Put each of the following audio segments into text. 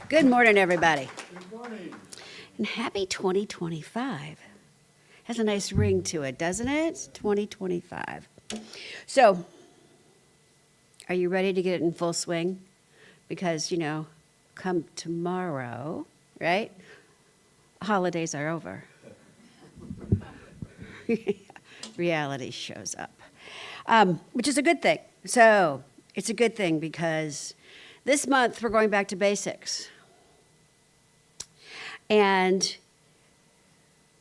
Good morning, everybody. Good morning. And happy 2025. Has a nice ring to it, doesn't it? 2025. So, are you ready to get it in full swing? Because, come tomorrow, right? Holidays are over. Reality shows up, which is a good thing. So, it's a good thing because this month we're going back to basics. And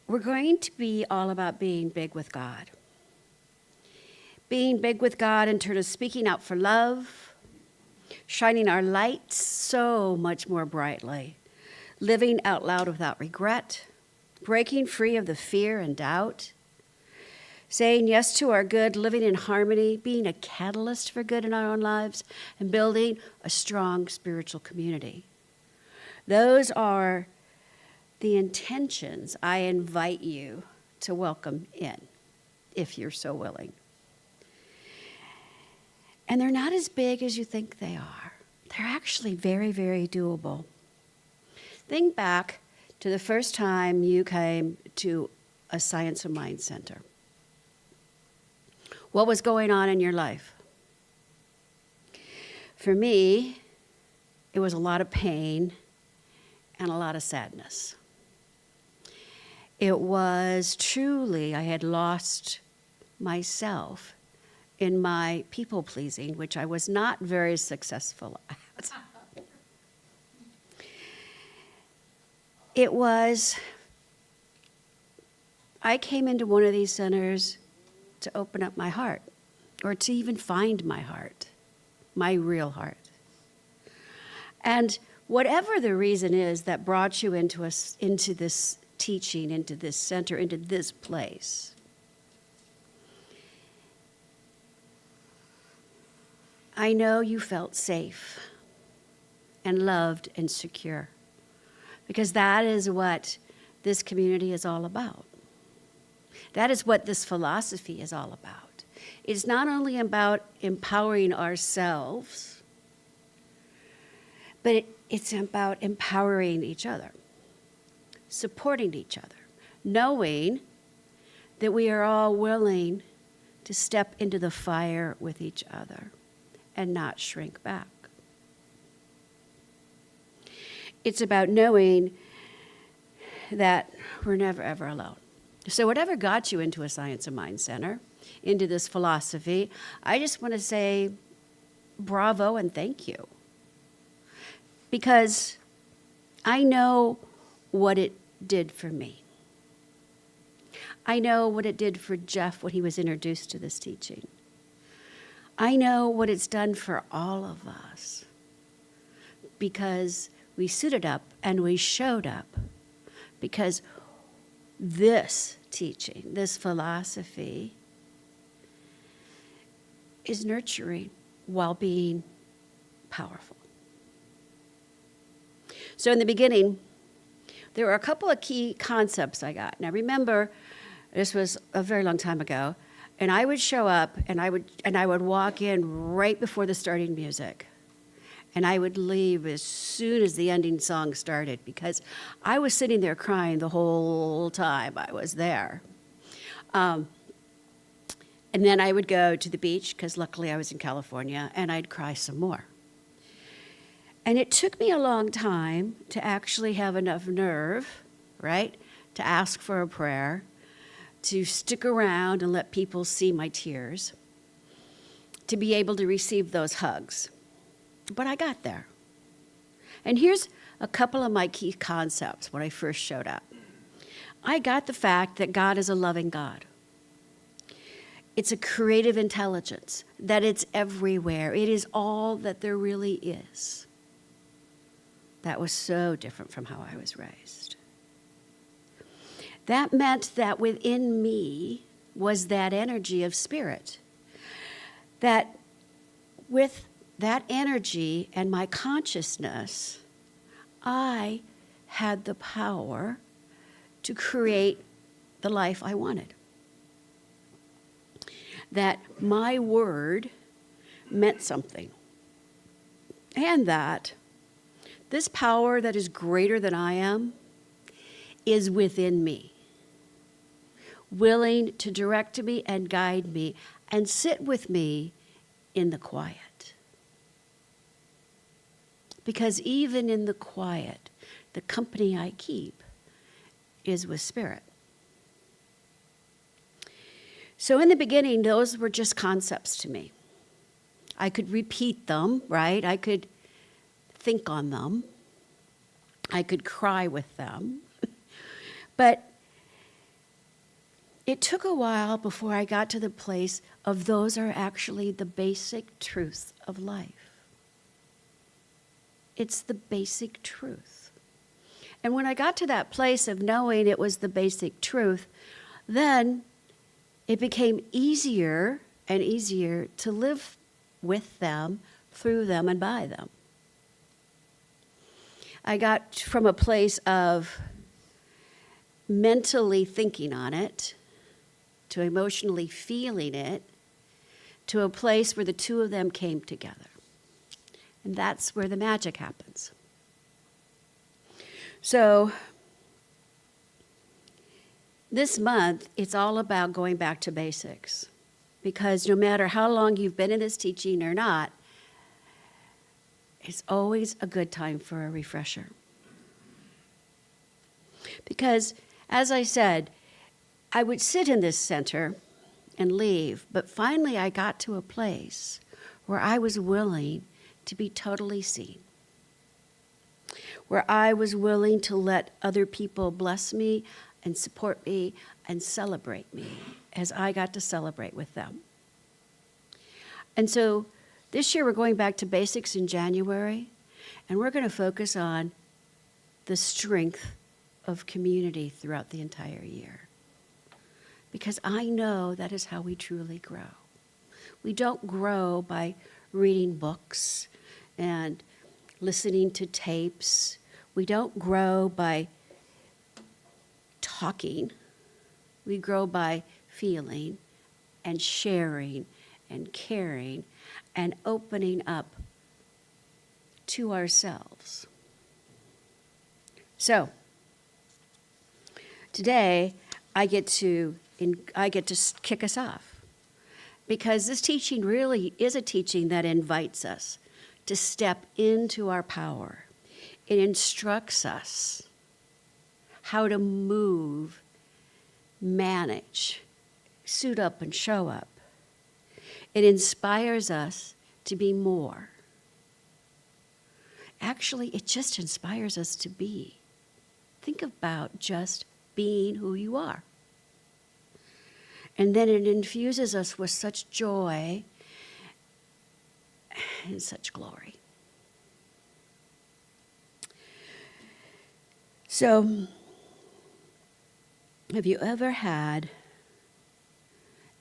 we're going to be all about being big with God. Being big with God in terms of speaking out for love, shining our light so much more brightly, living out loud without regret, breaking free of the fear and doubt, saying yes to our good, living in harmony, being a catalyst for good in our own lives, and building a strong spiritual community. Those are the intentions I invite you to welcome in, if you're so willing. And they're not as big as you think they are. They're actually very, very doable. Think back to the first time you came to a Science of Mind Center. What was going on in your life? For me, it was a lot of pain and a lot of sadness. It was truly, I had lost myself in my people-pleasing, which I was not very successful at. I came into one of these centers to open up my heart, or to even find my heart, my real heart. And whatever the reason is that brought you into this teaching, into this center, into this place, I know you felt safe and loved and secure, because that is what this community is all about. That is what this philosophy is all about. It's not only about empowering ourselves, but it's about empowering each other, supporting each other, knowing that we are all willing to step into the fire with each other and not shrink back. It's about knowing that we're never, ever alone. So whatever got you into a Science of Mind Center, into this philosophy, I just want to say bravo and thank you. Because I know what it did for me. I know what it did for Jeff when he was introduced to this teaching. I know what it's done for all of us, because we suited up and we showed up, because this teaching, this philosophy, is nurturing while being powerful. So in the beginning, there were a couple of key concepts I got. Now remember, this was a very long time ago, and I would show up and I would walk in right before the starting music. And I would leave as soon as the ending song started, because I was sitting there crying the whole time I was there. And then I would go to the beach, because luckily I was in California, and I'd cry some more. And it took me a long time to actually have enough nerve, right, to ask for a prayer, to stick around and let people see my tears, to be able to receive those hugs. But I got there. And here's a couple of my key concepts when I first showed up. I got the fact that God is a loving God. It's a creative intelligence, that it's everywhere. It is all that there really is. That was so different from how I was raised. That meant that within me was that energy of spirit, that with that energy and my consciousness, I had the power to create the life I wanted. That my word meant something. And that This power that is greater than I am is within me, willing to direct me and guide me and sit with me in the quiet. Because even in the quiet, the company I keep is with Spirit. So in the beginning, those were just concepts to me. I could repeat them, right? I could think on them. I could cry with them. But it took a while before I got to the place of those are actually the basic truths of life. It's the basic truth. And when I got to that place of knowing it was the basic truth, then it became easier and easier to live with them, through them, and by them. I got from a place of mentally thinking on it, to emotionally feeling it, to a place where the two of them came together. And that's where the magic happens. So this month, it's all about going back to basics. Because no matter how long you've been in this teaching or not, it's always a good time for a refresher. Because, as I said, I would sit in this center and leave, but finally I got to a place where I was willing to be totally seen, where I was willing to let other people bless me and support me and celebrate me as I got to celebrate with them. And so this year we're going back to basics in January, and we're going to focus on the strength of community throughout the entire year. Because I know that is how we truly grow. We don't grow by reading books and listening to tapes. We don't grow by talking. We grow by feeling and sharing and caring and opening up to ourselves. So, today I get to kick us off, because this teaching really is a teaching that invites us to step into our power. It instructs us how to move, manage, suit up and show up. It inspires us to be more. Actually, it just inspires us to be. Think about just being who you are. And then it infuses us with such joy and such glory. So, have you ever had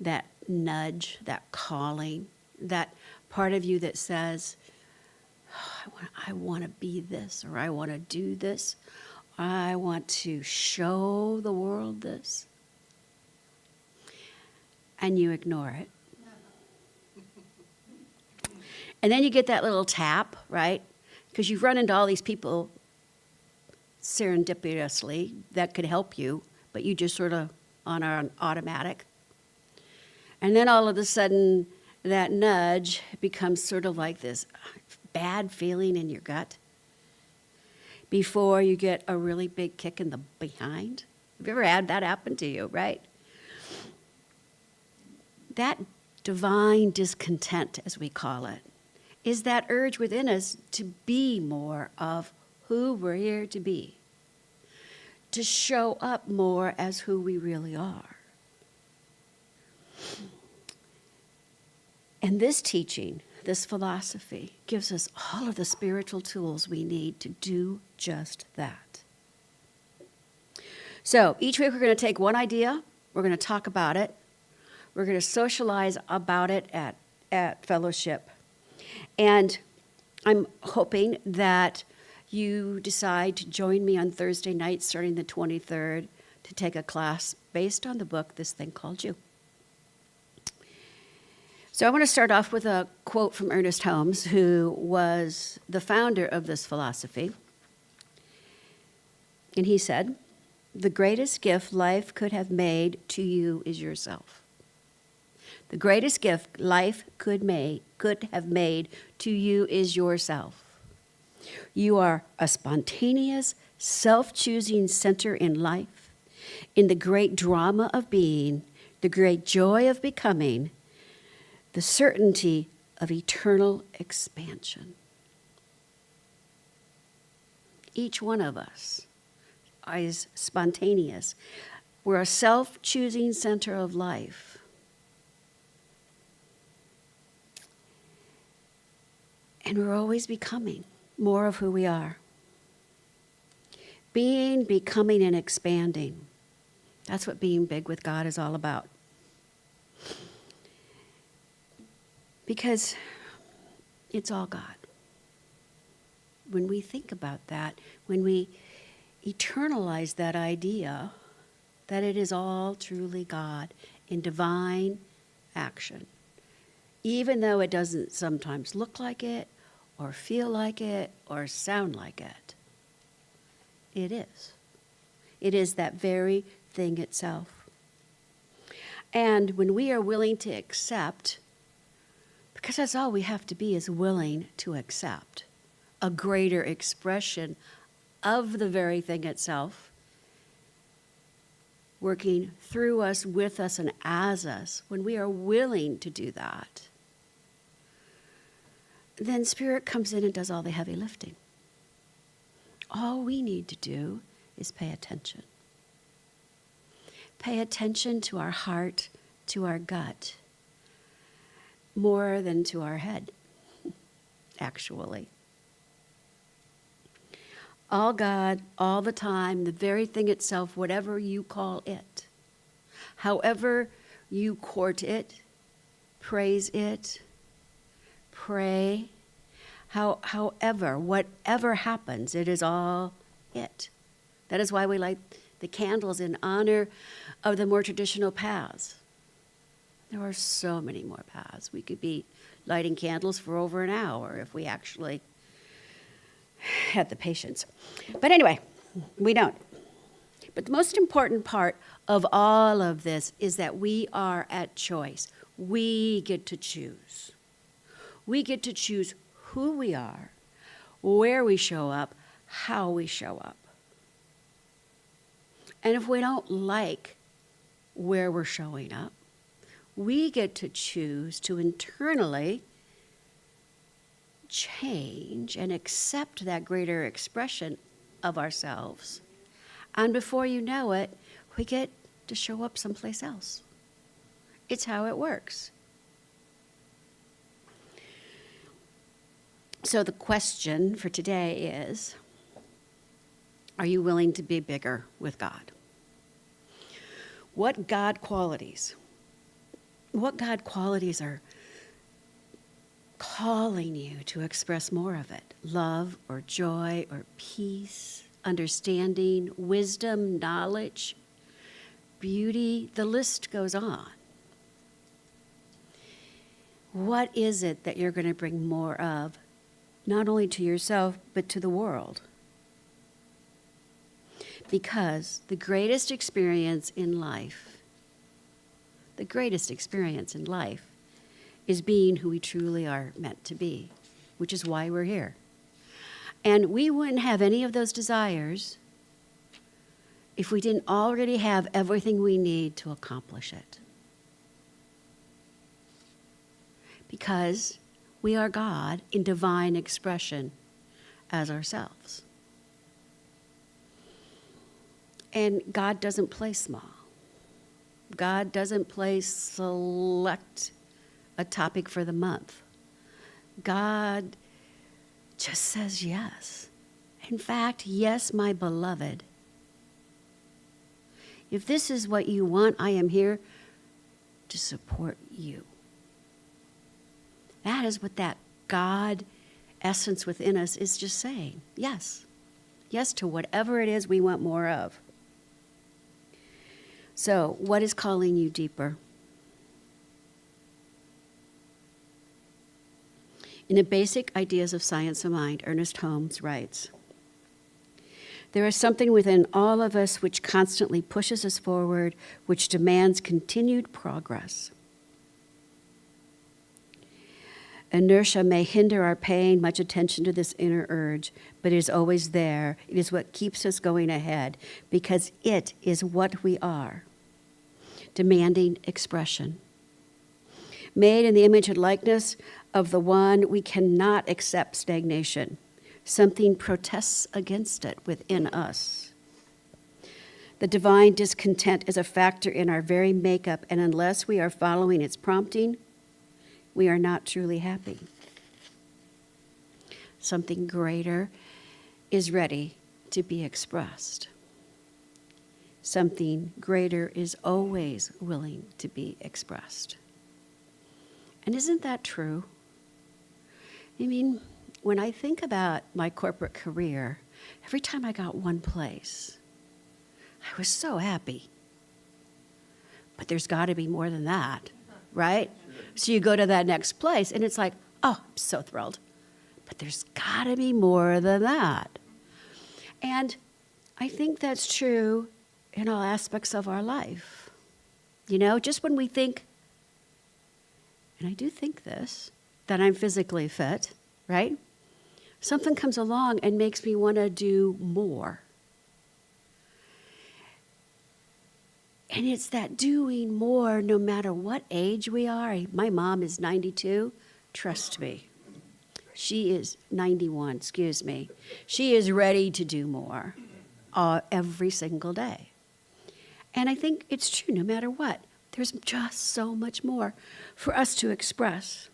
that nudge, that calling, that part of you that says, oh, I want to be this, or I want to do this, I want to show the world this? And you ignore it. And then you get that little tap, right? Because you've run into all these people serendipitously that could help you, but you just sort of on automatic. And then all of a sudden, that nudge becomes sort of like this bad feeling in your gut before you get a really big kick in the behind. Have you ever had that happen to you, right? That divine discontent, as we call it, is that urge within us to be more of who we're here to be, to show up more as who we really are. And this teaching, this philosophy, gives us all of the spiritual tools we need to do just that. So each week we're going to take one idea, we're going to talk about it, we're going to socialize about it at fellowship. And I'm hoping that you decide to join me on Thursday night, starting the 23rd, to take a class based on the book, This Thing Called You. So I want to start off with a quote from Ernest Holmes, who was the founder of this philosophy. And he said, "The greatest gift life could have made to you is yourself. The greatest gift life could have made to you is yourself. You are a spontaneous, self-choosing center in life, in the great drama of being, the great joy of becoming, the certainty of eternal expansion." Each one of us is spontaneous. We're a self-choosing center of life. And we're always becoming more of who we are. Being, becoming, and expanding. That's what being big with God is all about. Because it's all God. When we think about that, when we internalize that idea that it is all truly God in divine action, even though it doesn't sometimes look like it, or feel like it, or sound like it, it is. It is that very thing itself. And when we are willing to accept, because that's all we have to be, is willing to accept a greater expression of the very thing itself, working through us, with us, and as us, when we are willing to do that, then Spirit comes in and does all the heavy lifting. All we need to do is pay attention. Pay attention to our heart, to our gut, more than to our head, actually. All God, all the time, the very thing itself, whatever you call it, however you court it, praise it, pray, however, whatever happens, it is all it. That is why we light the candles in honor of the more traditional paths. There are so many more paths. We could be lighting candles for over an hour if we actually had the patience. But anyway, we don't. But the most important part of all of this is that we are at choice. We get to choose. We get to choose who we are, where we show up, how we show up. And if we don't like where we're showing up, we get to choose to internally change and accept that greater expression of ourselves. And before you know it, we get to show up someplace else. It's how it works. So the question for today is, are you willing to be bigger with God? What God qualities are calling you to express more of it? Love or joy or peace, understanding, wisdom, knowledge, beauty, the list goes on. What is it that you're going to bring more of, not only to yourself, but to the world? Because the greatest experience in life is being who we truly are meant to be, which is why we're here. And we wouldn't have any of those desires if we didn't already have everything we need to accomplish it. Because we are God in divine expression as ourselves. And God doesn't play small. God doesn't play select a topic for the month. God just says yes. In fact, yes, my beloved. If this is what you want, I am here to support you. That is what that God essence within us is just saying. Yes. Yes to whatever it is we want more of. So, what is calling you deeper? In the Basic Ideas of Science of Mind, Ernest Holmes writes, "There is something within all of us which constantly pushes us forward, which demands continued progress. Inertia may hinder our paying much attention to this inner urge, but it is always there. It is what keeps us going ahead, because it is what we are, demanding expression. Made in the image and likeness of the one, we cannot accept stagnation. Something protests against it within us. The divine discontent is a factor in our very makeup, and unless we are following its prompting, we are not truly happy. Something greater is ready to be expressed. Something greater is always willing to be expressed." And isn't that true? I mean, when I think about my corporate career, every time I got one place, I was so happy. But there's got to be more than that, right? So you go to that next place, and it's like, oh, I'm so thrilled. But there's got to be more than that. And I think that's true in all aspects of our life. You know, just when we think, and I do think this, that I'm physically fit, right? Something comes along and makes me want to do more. And it's that doing more no matter what age we are. My mom is 92. Trust me. She is 91, excuse me. She is ready to do more every single day. And I think it's true no matter what. There's just so much more for us to express.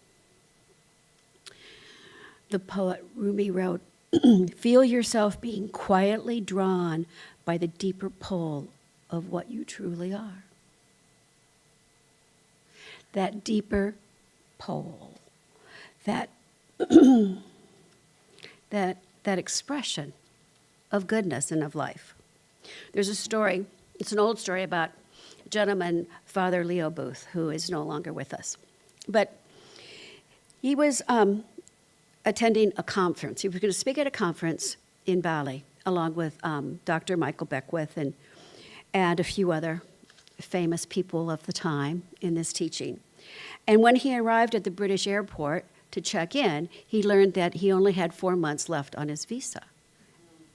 The poet Rumi wrote, "Feel yourself being quietly drawn by the deeper pull of what you truly are." That deeper pull, that that expression of goodness and of life. There's a story, it's an old story about a gentleman, Father Leo Booth, who is no longer with us. But he was attending a conference. He was going to speak at a conference in Bali, along with Dr. Michael Beckwith and a few other famous people of the time in this teaching. And when he arrived at the British airport to check in, he learned that he only had 4 months left on his visa.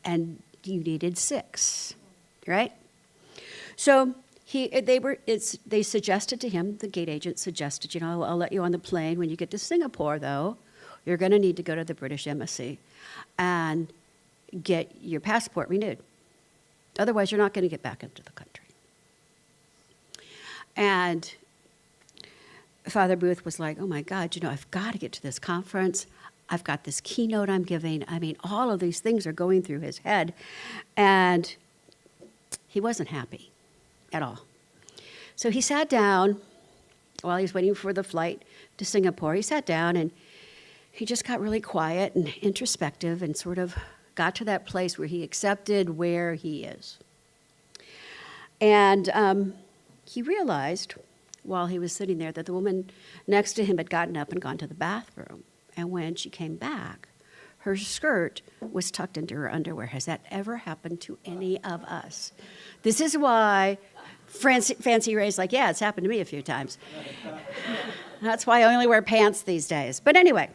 And you needed 6, right? So they suggested to him, the gate agent suggested, I'll let you on the plane. When you get to Singapore, though, you're going to need to go to the British embassy and get your passport renewed. Otherwise, you're not going to get back into the country. And Father Booth was like, oh my God, I've got to get to this conference. I've got this keynote I'm giving. I mean, all of these things are going through his head. And he wasn't happy at all. So he sat down while he was waiting for the flight to Singapore. He sat down and he just got really quiet and introspective and sort of got to that place where he accepted where he is. And he realized while he was sitting there that the woman next to him had gotten up and gone to the bathroom. And when she came back, her skirt was tucked into her underwear. Has that ever happened to any of us? This is why Fancy Ray's like, yeah, it's happened to me a few times. That's why I only wear pants these days. But anyway.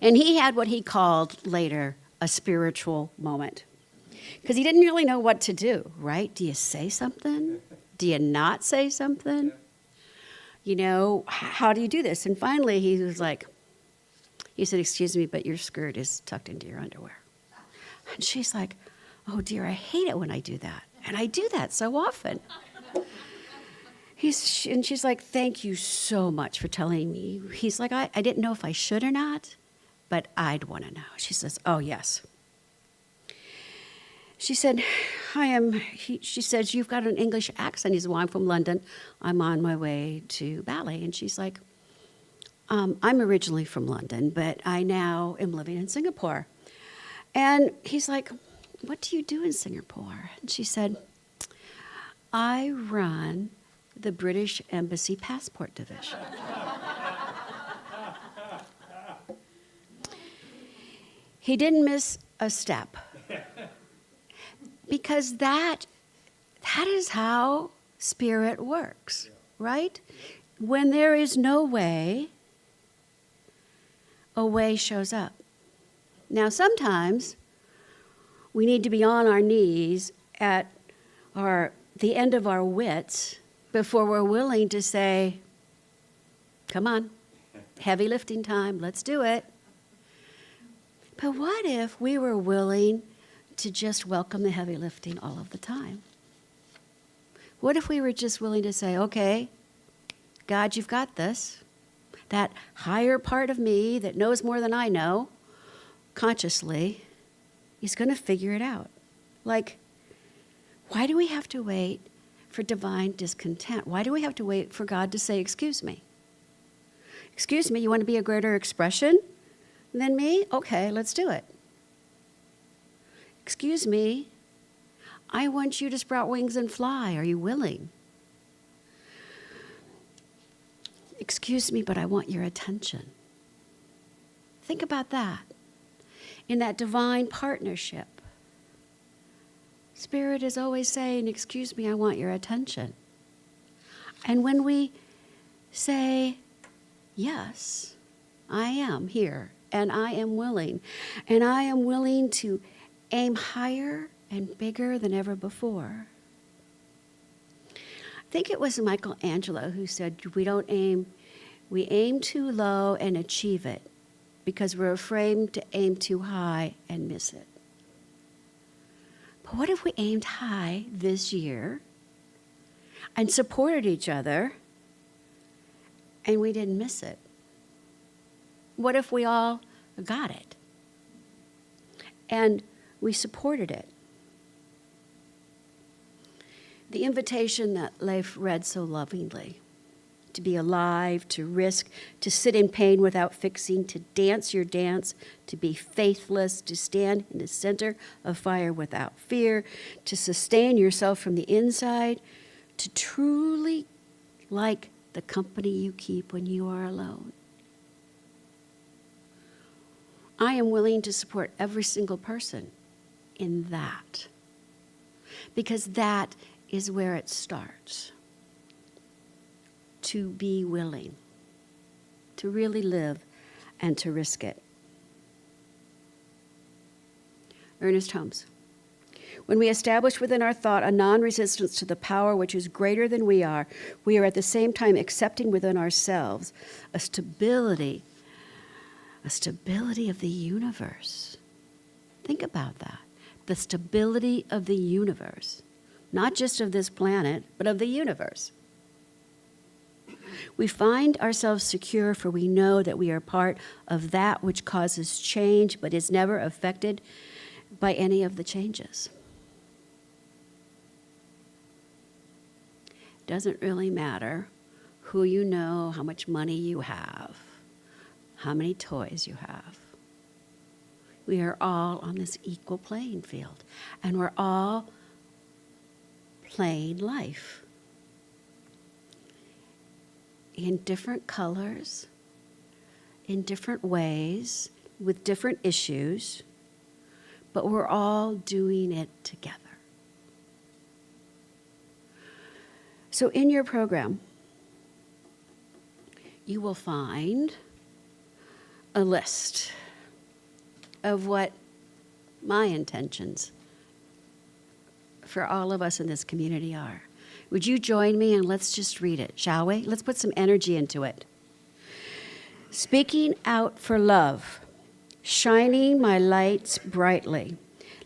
And he had what he called later a spiritual moment. Because he didn't really know what to do, right? Do you say something? Do you not say something? How do you do this? And finally he said, excuse me, but your skirt is tucked into your underwear. And she's like, oh dear, I hate it when I do that. And I do that so often. And she's like, thank you so much for telling me. He's like, I didn't know if I should or not, but I'd want to know. She says, oh, yes. She said, she says, you've got an English accent. He said, well, I'm from London. I'm on my way to Bali. And she's like, I'm originally from London, but I now am living in Singapore. And he's like, what do you do in Singapore? And she said, I run the British Embassy Passport Division. He didn't miss a step. Because that is how Spirit works, right? When there is no way, a way shows up. Now, sometimes we need to be on our knees at the end of our wits before we're willing to say, come on, heavy lifting time, let's do it. But what if we were willing to just welcome the heavy lifting all of the time? What if we were just willing to say, okay, God, you've got this. That higher part of me that knows more than I know, consciously, is going to figure it out. Like, why do we have to wait for divine discontent? Why do we have to wait for God to say, excuse me? Excuse me, you want to be a greater expression than me? Okay, let's do it. Excuse me, I want you to sprout wings and fly. Are you willing? Excuse me, but I want your attention. Think about that. In that divine partnership, Spirit is always saying, excuse me, I want your attention. And when we say, yes, I am here, and I am willing to aim higher and bigger than ever before. I think it was Michelangelo who said we aim too low and achieve it because we're afraid to aim too high and miss it. But what if we aimed high this year and supported each other and we didn't miss it? What if we all got it and we supported it? The invitation that Leif read so lovingly, to be alive, to risk, to sit in pain without fixing, to dance your dance, to be faithless, to stand in the center of fire without fear, to sustain yourself from the inside, to truly like the company you keep when you are alone. I am willing to support every single person in that, because that is where it starts. To be willing, to really live and to risk it. Ernest Holmes. When we establish within our thought a non-resistance to the power which is greater than we are at the same time accepting within ourselves a stability of the universe. Think about that. The stability of the universe. Not just of this planet, but of the universe. We find ourselves secure, for we know that we are part of that which causes change, but is never affected by any of the changes. Doesn't really matter who you know, how much money you have, how many toys you have. We are all on this equal playing field, and we're all playing life in different colors, in different ways, with different issues, but we're all doing it together. So in your program, you will find a list of what my intentions for all of us in this community are. Would you join me and let's just read it, shall we? Let's put some energy into it. Speaking out for love, shining my lights brightly,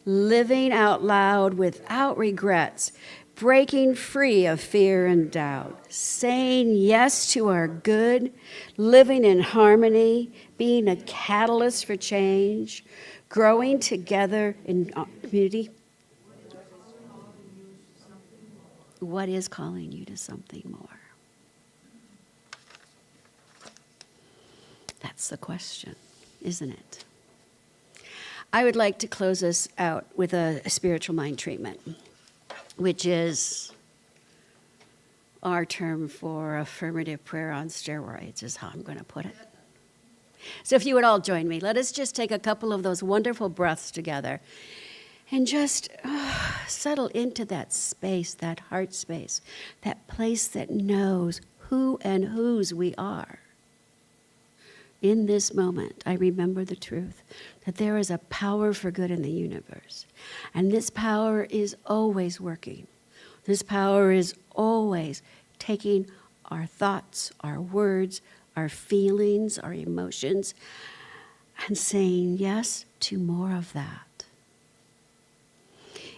living out loud without regrets, breaking free of fear and doubt, saying yes to our good, living in harmony, being a catalyst for change, growing together in community. What is calling you to something more? That's the question, isn't it? I would like to close us out with a spiritual mind treatment, which is our term for affirmative prayer on steroids, is how I'm going to put it. So if you would all join me, let us just take a couple of those wonderful breaths together and just settle into that space, that heart space, that place that knows who and whose we are. In this moment, I remember the truth that there is a power for good in the universe. And this power is always working. This power is always taking our thoughts, our words, our feelings, our emotions, and saying yes to more of that.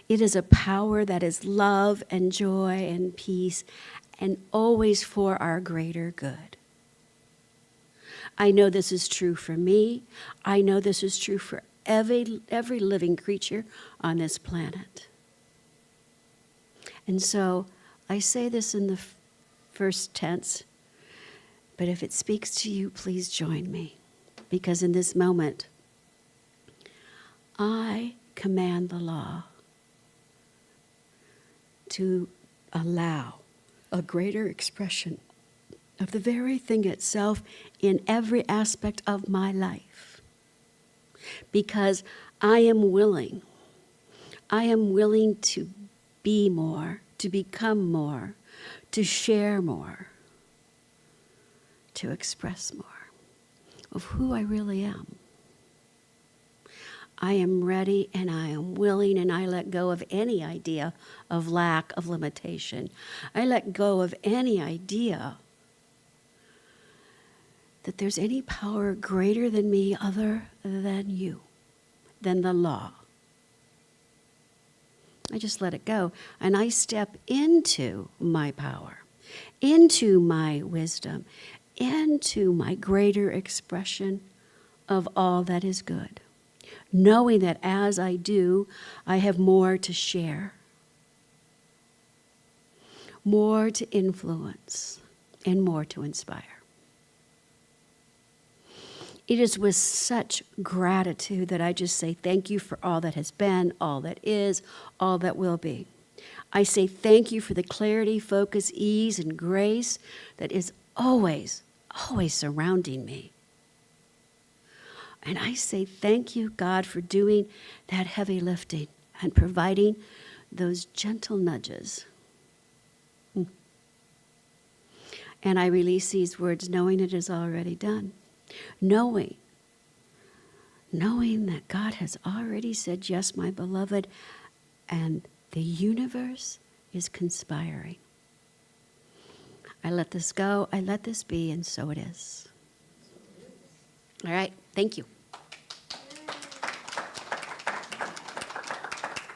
It is a power that is love and joy and peace, and always for our greater good. I know this is true for me. I know this is true for every living creature on this planet. And so I say this in the first tense, but if it speaks to you, please join me. Because in this moment, I command the law to allow a greater expression of the very thing itself in every aspect of my life. Because I am willing to be more, to become more, to share more, to express more of who I really am. I am ready and I am willing, and I let go of any idea of lack, of limitation. I let go of any idea that there's any power greater than me other than you, than the law. I just let it go, and I step into my power, into my wisdom, into my greater expression of all that is good, knowing that as I do, I have more to share, more to influence, and more to inspire. It is with such gratitude that I just say thank you for all that has been, all that is, all that will be. I say thank you for the clarity, focus, ease, and grace that is always, always surrounding me. And I say thank you, God, for doing that heavy lifting and providing those gentle nudges. And I release these words knowing it is already done. Knowing that God has already said, yes, my beloved, and the universe is conspiring. I let this go, I let this be, and so it is. All right, thank you.